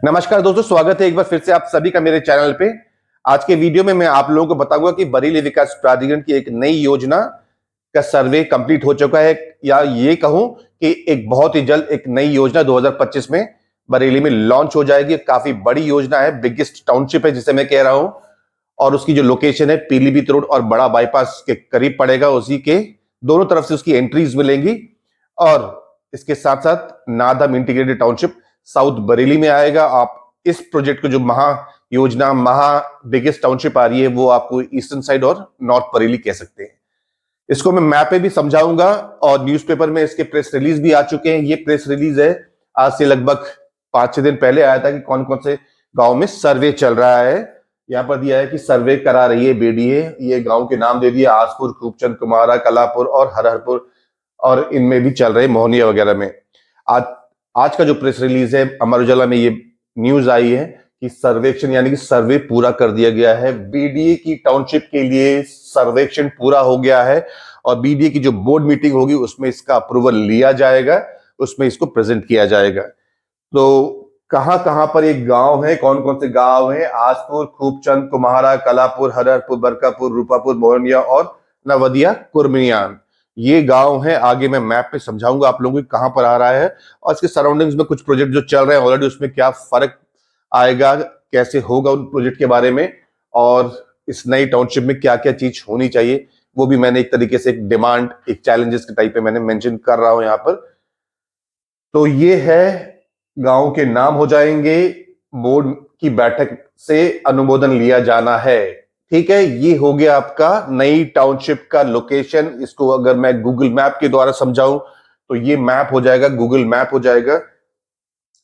नमस्कार दोस्तों, स्वागत है एक बार फिर से आप सभी का मेरे चैनल पे। आज के वीडियो में मैं आप लोगों को बताऊंगा कि बरेली विकास प्राधिकरण की एक नई योजना का सर्वे कंप्लीट हो चुका है, या ये कहूं कि एक बहुत ही जल्द एक नई योजना 2025 में बरेली में लॉन्च हो जाएगी। काफी बड़ी योजना है, बिगेस्ट टाउनशिप है जिसे मैं कह रहा हूं, और उसकी जो लोकेशन है पीलीभीत रोड और बड़ा बाईपास के करीब पड़ेगा। उसी के दोनों तरफ से उसकी एंट्रीज मिलेंगी, और इसके साथ साथ नादम इंटीग्रेटेड टाउनशिप साउथ बरेली में आएगा। आप इस प्रोजेक्ट को जो महा बिगेस्ट टाउनशिप आ रही है, वो आपको ईस्टर्न साइड और नॉर्थ बरेली कह सकते हैं। इसको मैं मैप पे भी समझाऊंगा, और न्यूज़पेपर में इसके प्रेस रिलीज भी आ चुके हैं। ये प्रेस रिलीज है आज से लगभग 5-6 दिन पहले आया था कि कौन कौन से गांव में सर्वे चल रहा है। यहाँ पर दिया है कि सर्वे करा रही है बीडीए। ये गांव के नाम दे दिए, आसपुर, खूबचंद, कुमारा, कलापुर और हरहरपुर, और इनमें भी चल रहे मोहनिया वगैरह में। आज आज का जो प्रेस रिलीज है, अमर उजाला में ये न्यूज आई है कि सर्वेक्षण यानी कि सर्वे पूरा कर दिया गया है। बीडीए की टाउनशिप के लिए सर्वेक्षण पूरा हो गया है, और बीडीए की जो बोर्ड मीटिंग होगी उसमें इसका अप्रूवल लिया जाएगा, उसमें इसको प्रेजेंट किया जाएगा। तो कहां कहां पर एक गांव है, कौन कौन से गांव है? आसपुर, खूबचंद, कुम्हारा, कलापुर, हरहरपुर, बरकापुर, रूपापुर, मोहनिया और नवदिया कुर्मियान, ये गांव है। आगे मैं मैप पे समझाऊंगा आप लोगों को कहां पर आ रहा है, और इसके सराउंडिंग्स में कुछ प्रोजेक्ट जो चल रहे हैं ऑलरेडी, उसमें क्या फर्क आएगा, कैसे होगा उन प्रोजेक्ट के बारे में, और इस नई टाउनशिप में क्या क्या चीज होनी चाहिए, वो भी मैंने एक तरीके से एक डिमांड, एक चैलेंजेस के टाइप पे मैंने मेंशन कर रहा हूं यहाँ पर। तो ये है, गांव के नाम हो जाएंगे, बोर्ड की बैठक से अनुमोदन लिया जाना है। ठीक है, ये हो गया आपका नई टाउनशिप का लोकेशन। इसको अगर मैं गूगल मैप के द्वारा समझाऊं तो ये मैप हो जाएगा, गूगल मैप हो जाएगा।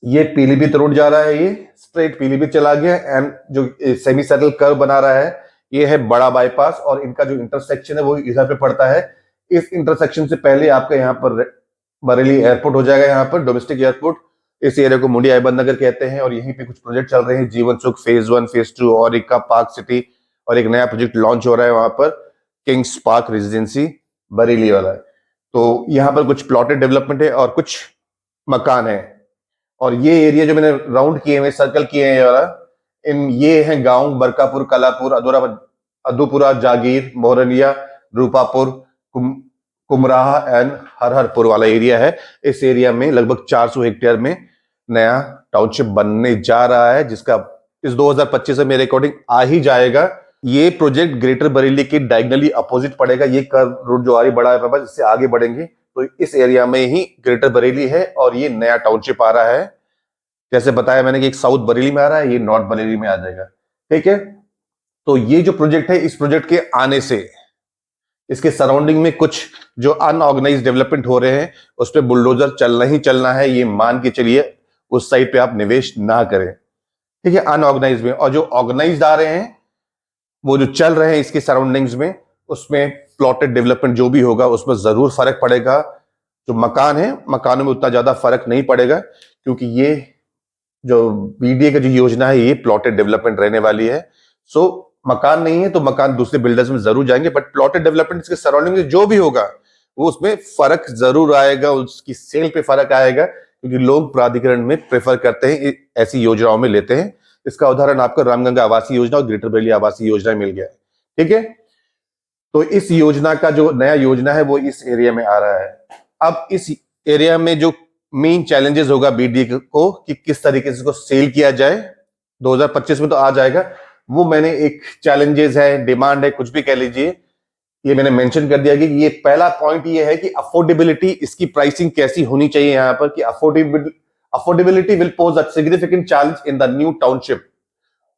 ये पीलीभीत रोड जा रहा है, ये स्ट्रेट पीलीभीत चला गया, एंड जो सेमी सर्कल कर्व बना रहा है ये है बड़ा बाईपास, और इनका जो इंटरसेक्शन है वो इधर पे पड़ता है। इस इंटरसेक्शन से पहले आपका यहाँ पर बरेली एयरपोर्ट हो जाएगा, यहाँ पर डोमेस्टिक एयरपोर्ट। इस एरिया को मुंडिया अहमद नगर कहते हैं, और यहीं पे कुछ प्रोजेक्ट चल रहे हैं, जीवन सुख फेज 1, फेज 2, और एक का पार्क सिटी, और एक नया प्रोजेक्ट लॉन्च हो रहा है वहां पर, किंग्स पार्क रेजिडेंसी बरेली वाला है। तो यहाँ पर कुछ प्लॉटेड डेवलपमेंट है और कुछ मकान है। और ये एरिया जो मैंने राउंड किए हुए, सर्कल किए हैं वाला, ये हैं गांव बरकापुर, कलापुर, अदुपुरा, जागीर, मोहरनिया, रूपापुर, कुमराहा एंड हरहरपुर वाला एरिया है। इस एरिया में लगभग 400 हेक्टेयर में नया टाउनशिप बनने जा रहा है, जिसका इस 2025 से मेरे अकॉर्डिंग आ ही जाएगा। ये प्रोजेक्ट ग्रेटर बरेली के डायगनली अपोजिट पड़ेगा। ये कर्व रोड जो आ रही बड़ा है, इससे आगे बढ़ेंगे तो इस एरिया में ही ग्रेटर बरेली है, और ये नया टाउनशिप आ रहा है। जैसे बताया मैंने कि एक साउथ बरेली में आ रहा है, ये नॉर्थ बरेली में आ जाएगा। ठीक है, तो ये जो प्रोजेक्ट है, इस प्रोजेक्ट के आने से इसके सराउंडिंग में कुछ जो अनऑर्गेनाइज डेवलपमेंट हो रहे हैं, उस पर बुलडोजर चलना ही चलना है। ये मान के चलिए उस साइड पे आप निवेश ना करें। ठीक है, अनऑर्गेनाइज में। और जो ऑर्गेनाइज आ रहे हैं, वो जो चल रहे हैं इसके सराउंडिंग्स में, उसमें प्लॉटेड डेवलपमेंट जो भी होगा उसमें जरूर फर्क पड़ेगा। जो मकान है, मकानों में उतना ज्यादा फर्क नहीं पड़ेगा, क्योंकि ये जो बीडीए की जो योजना है ये प्लॉटेड डेवलपमेंट रहने वाली है। सो मकान नहीं है तो मकान दूसरे बिल्डर्स में जरूर जाएंगे, बट प्लॉटेड डेवलपमेंट इसके सराउंडिंग में जो भी होगा वो उसमें फर्क जरूर आएगा, उसकी सेल पे फर्क आएगा, क्योंकि लोग प्राधिकरण में प्रेफर करते हैं, ऐसी योजनाओं में लेते हैं। इसका उदाहरण आपको रामगंगा आवासीय योजना और ग्रेटर बरेली आवासीय योजना मिल गया है। ठीक है, तो इस योजना का जो नया योजना है वो इस एरिया में आ रहा है। अब इस एरिया में जो मेन चैलेंजेस होगा बीडीए को, कि किस तरीके से इसको सेल किया जाए, 2025 में तो आ जाएगा, वो मैंने एक चैलेंजेस है, डिमांड है, कुछ भी कह लीजिए, ये मैंने मेंशन कर दिया कि ये पहला पॉइंट ये है कि अफोर्डेबिलिटी, इसकी प्राइसिंग कैसी होनी चाहिए यहाँ पर, कि affordability will pose a significant challenge in the new township.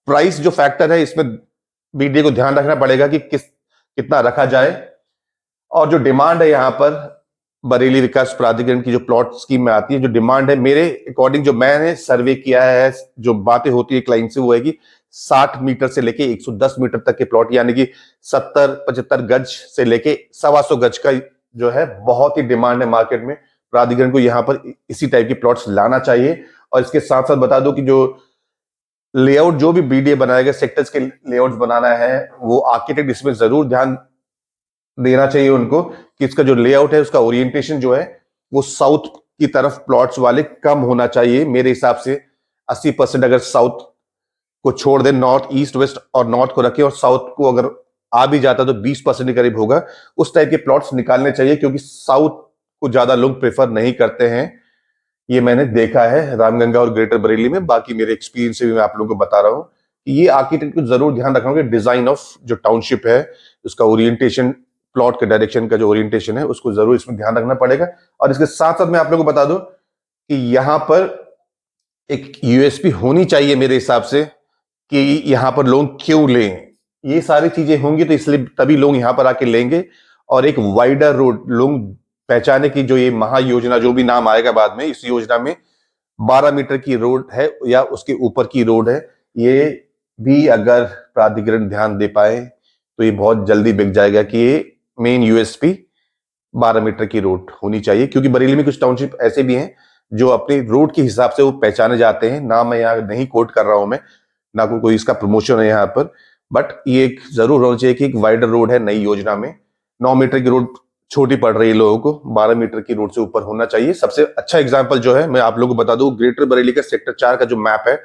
Price जो फैक्टर है, इसमें बीडीए को ध्यान रखना पड़ेगा कि कितना रखा जाए। और जो डिमांड है यहाँ पर बरेली विकास प्राधिकरण की जो प्लॉट स्कीम में आती है, जो डिमांड है मेरे अकॉर्डिंग, जो मैंने सर्वे किया है, जो बातें होती है क्लाइंट से, वो है कि 60 मीटर से लेके 110 मीटर तक के प्लॉट, यानी कि 70-75 गज से लेके 125 गज का जो है, बहुत ही डिमांड है मार्केट में। प्राधिकरण को यहाँ पर इसी टाइप के प्लॉट्स लाना चाहिए। और इसके साथ साथ बता दो कि जो लेआउट जो भी बीडीए बनाएगा, सेक्टर्स के लेआउट बनाना है, वो आर्किटेक्ट इसमें जरूर ध्यान देना चाहिए उनको, कि इसका जो लेआउट है उसका ओरिएंटेशन जो है वो साउथ की तरफ प्लॉट्स वाले कम होना चाहिए मेरे हिसाब से। 80% अगर साउथ को छोड़ दें, नॉर्थ, ईस्ट, वेस्ट और नॉर्थ को रखें और साउथ को अगर आ भी जाता तो 20% के करीब होगा, उस टाइप के प्लॉट्स निकालने चाहिए, क्योंकि साउथ को ज्यादा लोग प्रेफर नहीं करते हैं। ये मैंने देखा है रामगंगा और ग्रेटर बरेली में। बाकी मेरे एक्सपीरियंस से भी मैं आप लोगों को बता रहा हूं कि ये आर्किटेक्ट को जरूर ध्यान रखना होगा, डिजाइन ऑफ जो टाउनशिप है उसका ओरिएंटेशन, प्लॉट के डायरेक्शन का जो ओरिएंटेशन है उसको जरूर इसमें ध्यान रखना पड़ेगा। और इसके साथ साथ मैं आप लोगों को बता दूं कि यहां पर एक यूएसपी होनी चाहिए मेरे हिसाब से, कि यहां पर लोग क्यों लें। ये सारी चीजें होंगी तो इसलिए तभी लोग यहां पर आके लेंगे। और एक वाइडर रोड लोग पहचाने की, जो ये महायोजना जो भी नाम आएगा बाद में, इस योजना में 12 मीटर की रोड है या उसके ऊपर की रोड है, ये भी अगर प्राधिकरण ध्यान दे पाए तो ये बहुत जल्दी बिक जाएगा कि ये मेन यूएसपी 12 मीटर की रोड होनी चाहिए। क्योंकि बरेली में कुछ टाउनशिप ऐसे भी हैं जो अपनी रोड के हिसाब से वो पहचाने जाते हैं। ना मैं यहाँ नहीं कोट कर रहा हूं, मैं ना कोई इसका प्रमोशन है यहाँ पर, बट ये एक जरूर होना चाहिए कि एक वाइडर रोड है नई योजना में। 9 मीटर की रोड छोटी पड़ रही है लोगों को, 12 मीटर की रोड से ऊपर होना चाहिए। सबसे अच्छा एग्जांपल जो है मैं आप लोगों को बता दूं, ग्रेटर बरेली का सेक्टर 4 का जो मैप है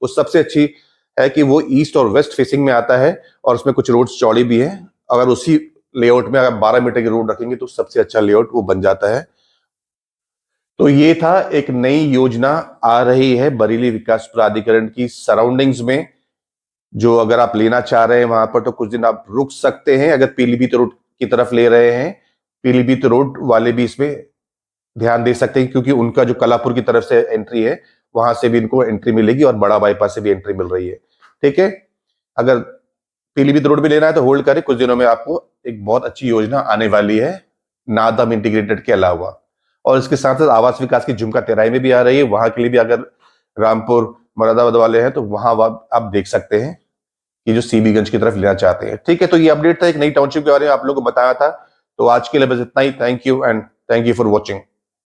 वो सबसे अच्छी है कि वो ईस्ट और वेस्ट फेसिंग में आता है और उसमें कुछ रोड्स चौड़ी भी है। अगर उसी लेआउट में अगर 12 मीटर की रोड रखेंगे तो सबसे अच्छा लेआउट वो बन जाता है। तो ये था, एक नई योजना आ रही है बरेली विकास प्राधिकरण की सराउंडिंग्स में, जो अगर आप लेना चाह रहे हैं वहां पर तो कुछ दिन आप रुक सकते हैं। अगर पीलीभीत रोड की तरफ ले रहे हैं, पीलीभीत रोड वाले भी इसमें ध्यान दे सकते हैं, क्योंकि उनका जो कलापुर की तरफ से एंट्री है वहां से भी इनको एंट्री मिलेगी और बड़ा बाईपास से भी एंट्री मिल रही है। ठीक है, अगर पीलीभीत रोड भी लेना है तो होल्ड करें, कुछ दिनों में आपको एक बहुत अच्छी योजना आने वाली है नादम इंटीग्रेटेड के अलावा। और इसके साथ साथ आवास विकास की झुमका तेराई में भी आ रही है, वहां के लिए भी अगर रामपुर मुरादाबाद वाले हैं तो वहां आप देख सकते हैं कि जो सीबीगंज की तरफ लेना चाहते हैं। ठीक है, तो ये अपडेट था एक नई टाउनशिप के बारे में आप लोगों को बताया था। तो आज के लिए बस इतना ही। Thank you and thank you for watching.